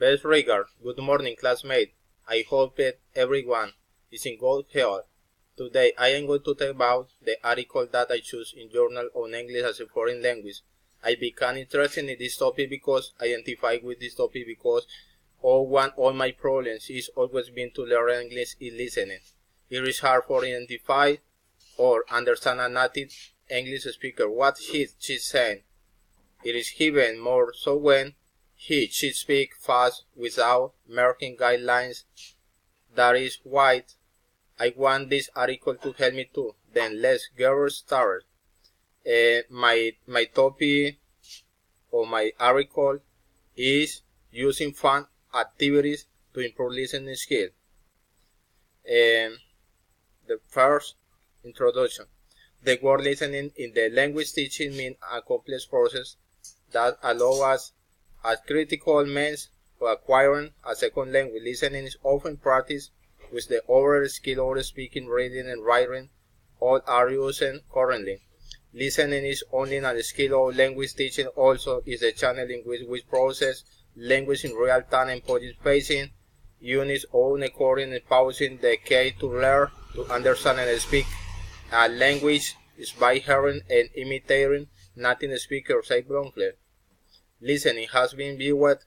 Best regards. Good morning, classmate. I hope that everyone is in good health. Today I am going to talk about the article that I choose in Journal on English as a Foreign Language. I became interested in this topic because I identify with this topic because all my problems is always been to learn English in listening. It is hard for identify or understand a native English speaker what she's saying. It is even more so when she speaks fast without marking guidelines. That is why I want this article to help me too. Then let's get started. My topic or my article is using fun activities to improve listening skills. The first introduction. The word listening in the language teaching means a complex process that allows us as critical means of acquiring a second language. Listening is often practiced with the overall skill of speaking, reading, and writing. All are used currently. Listening is only a skill of language teaching. Also is the channel in which we process language in real time and participating units own according and pausing the key to learn, to understand and speak a language is by hearing and imitating native speakers say bluntly. Listening has been viewed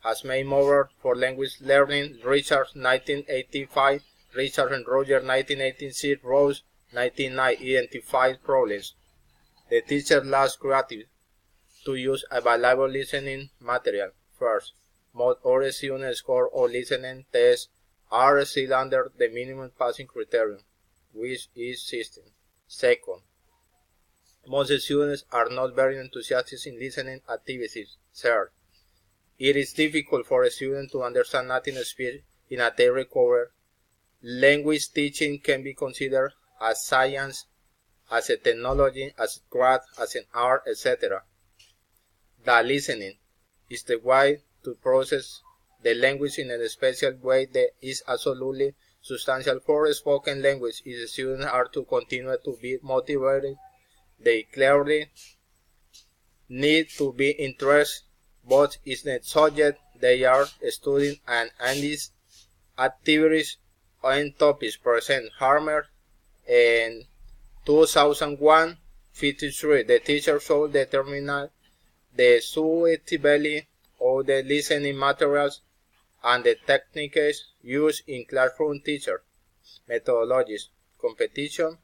as main model for language learning. Richard 1985, Richard and Roger 1986, Rose 1990 identified problems. The teacher lacks creativity to use available listening material. First, most all students score on listening tests are still under the minimum passing criterion, which is 16. Second, most students are not very enthusiastic in listening activities. Third, it is difficult for a student to understand native speech in a test recovery. Language teaching can be considered as science, as a technology, as a craft, as an art, etc. The listening is the way to process the language in a special way that is absolutely substantial for spoken language. If the students are to continue to be motivated, they clearly need to be interested both in the subject they are studying and these activities and topics. Present Harmer in 2001 53. The teacher should determine the suitability of the listening materials and the techniques used in classroom teacher methodologies. Competition,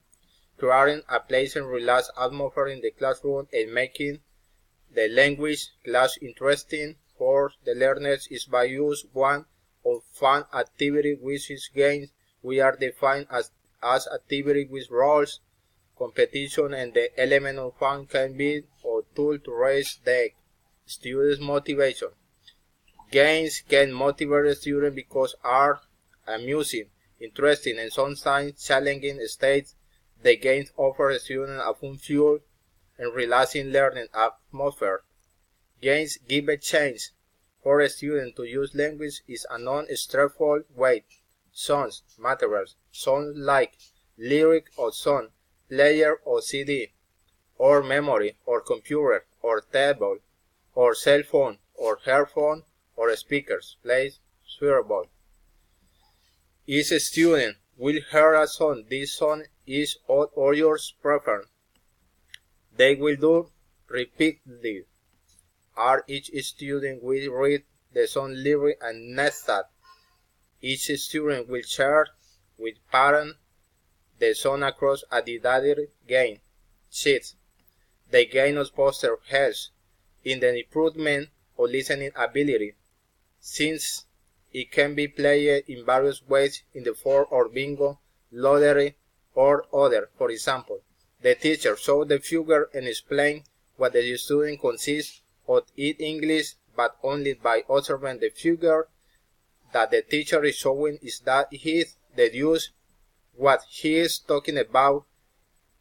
creating a pleasant, relaxed atmosphere in the classroom and making the language class interesting for the learners is by use one of fun activity which is games. We are defined as activity with roles. Competition and the element of fun can be a tool to raise the students' motivation. Games can motivate students because are amusing, interesting, and sometimes challenging states. The games offer students a fun-filled and relaxing learning atmosphere. Games give a chance for a student to use language in a non-stressful way. Songs, materials, songs like lyric or song, player or CD, or memory, or computer, or table, or cell phone, or headphone, or speakers, plays, swearable. Each student will hear a song. This song is all yours preferred. They will do repeatedly. Each student will read the song lyric and next that. Each student will share with parents the song across a divided game sheet. The game of poster helps in the improvement of listening ability, since it can be played in various ways in the form of bingo, lottery, or other. For example, the teacher shows the figure and explains what the student consists of in English, but only by observing the figure that the teacher is showing is that he deduces what he is talking about.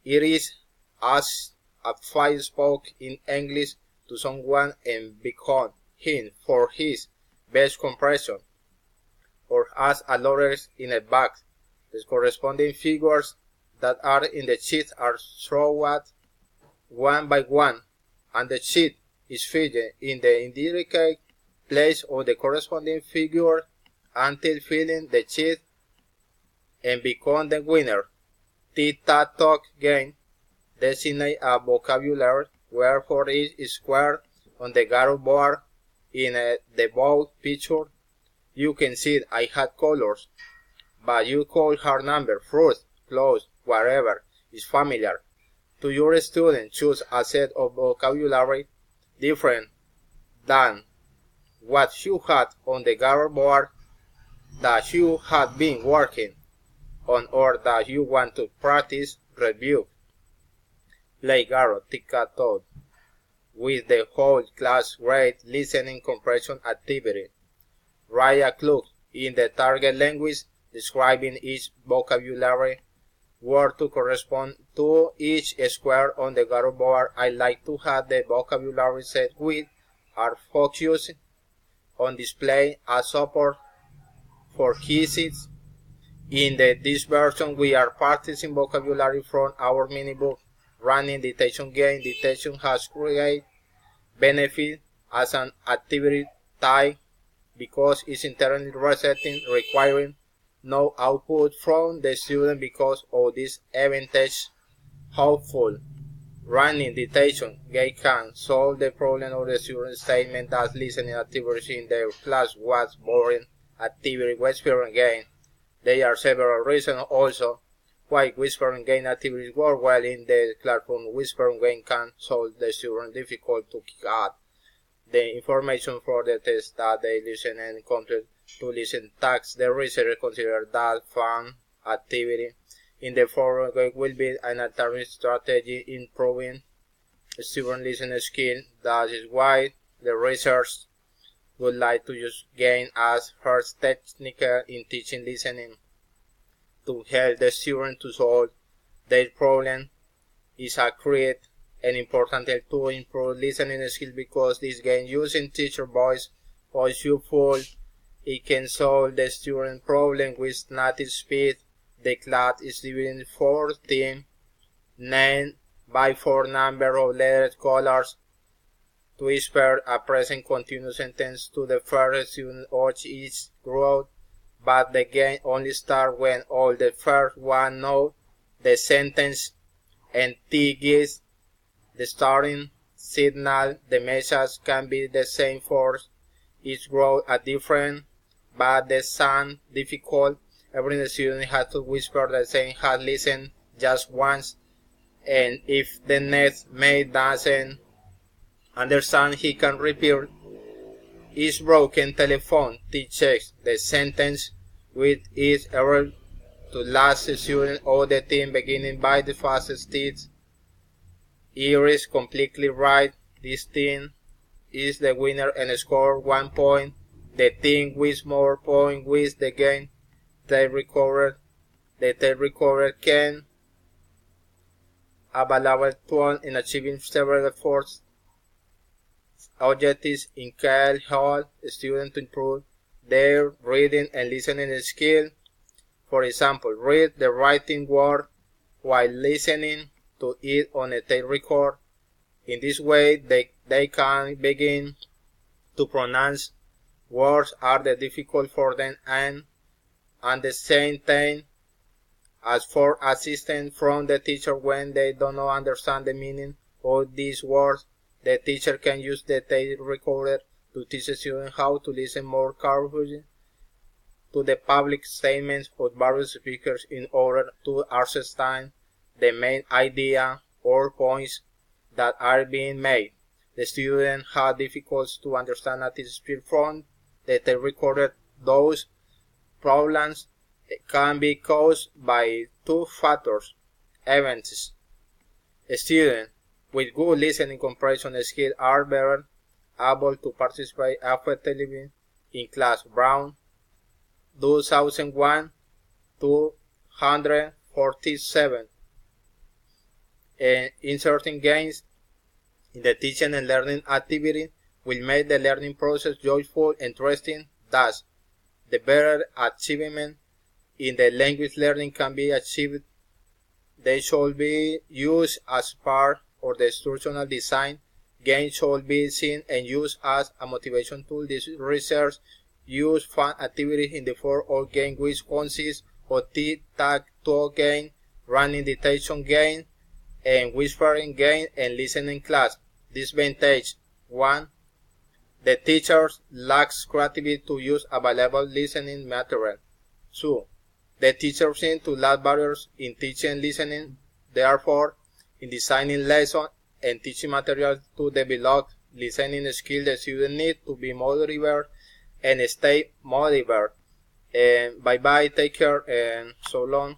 It is as if I spoke in English to someone and become him for his best compression, or as a lottery in a bag. The corresponding figures that are in the sheet are thrown one by one, and the sheet is filled in the indicated place on the corresponding figure until filling the sheet and become the winner. Tic-tac-toe game. Designate a vocabulary word for each square on the Garo board. In the bold picture, you can see I had colors, but you call her number, fruit, clothes, whatever is familiar to your student. Choose a set of vocabulary different than what you had on the Garo board that you had been working on or that you want to practice. Review. Play Garo tic-tac-toe with the whole class. Grade listening comprehension activity. Write a clue in the target language describing each vocabulary word to correspond to each square on the Garo board. I like to have the vocabulary set with are focused on display as support for kids. In this version, we are practicing vocabulary from our mini-book. Running dictation game. Dictation has great benefit as an activity type because it's internally resetting, requiring no output from the student. Because of this advantage, helpful running dictation game can solve the problem of the student's statement that listening activity in their class was boring activity whispering game. There are several reasons also why whispering game activities work well in the classroom. Whispering game can solve the student difficult to get the information for the test that they listen and complete to listen tasks. The researchers consider that fun activity in the following will be an alternative strategy in improving student listening skill. That is why the researchers would like to use game as first technique in teaching listening to help the student to solve their problem. Is a create an important help to improve listening skills because this game using teacher voice is useful. It can solve the student problem with native speed. The class is divided in 4 teams, named by 4 number of letters colors. To whisper a present continuous sentence to the first student of each group, but the game only starts when all the first one know the sentence and T gives the starting signal. The message can be the same for each group at different, but the sound difficult. Every student has to whisper the same has listened just once, and if the next mate doesn't understand, he can repeat each broken telephone. T checks the sentence with each error to last student of the team, beginning by the fastest teeth. Iris completely right. This team is the winner and score 1 point. The team with more points wins the game. The tape recorder can available tool in achieving several efforts. Objectives in can help students to improve their reading and listening skill. For example, read the writing word while listening to it on a tape record. In this way, they can begin to pronounce words are difficult for them and at the same time as for assistance from the teacher when they don't understand the meaning of these words. The teacher can use the tape recorder to teach the student how to listen more carefully to the public statements of various speakers in order to understand the main idea or points that are being made. The student has difficulties to understand a teacher speak from the tape recorder. Those problems can be caused by 2 factors. Events. Students with good listening comprehension skills are better able to participate effectively in class. Brown, 2001, 247. Inserting games in the teaching and learning activity will make the learning process joyful, interesting. Thus, the better achievement in the language learning can be achieved. They should be used as part of the instructional design Games should be seen and used as a motivation tool. This research use fun activities in the form of game which consist of tic-tac-toe game, running detection game, and whispering game and listening class. Disadvantage 1. The teachers lacks creativity to use available listening material. 2. The teachers seem to lack barriers in teaching and listening, therefore, in designing lessons and teaching materials to develop listening skills, the students need to be motivated and stay motivated. And bye bye, take care, and so long.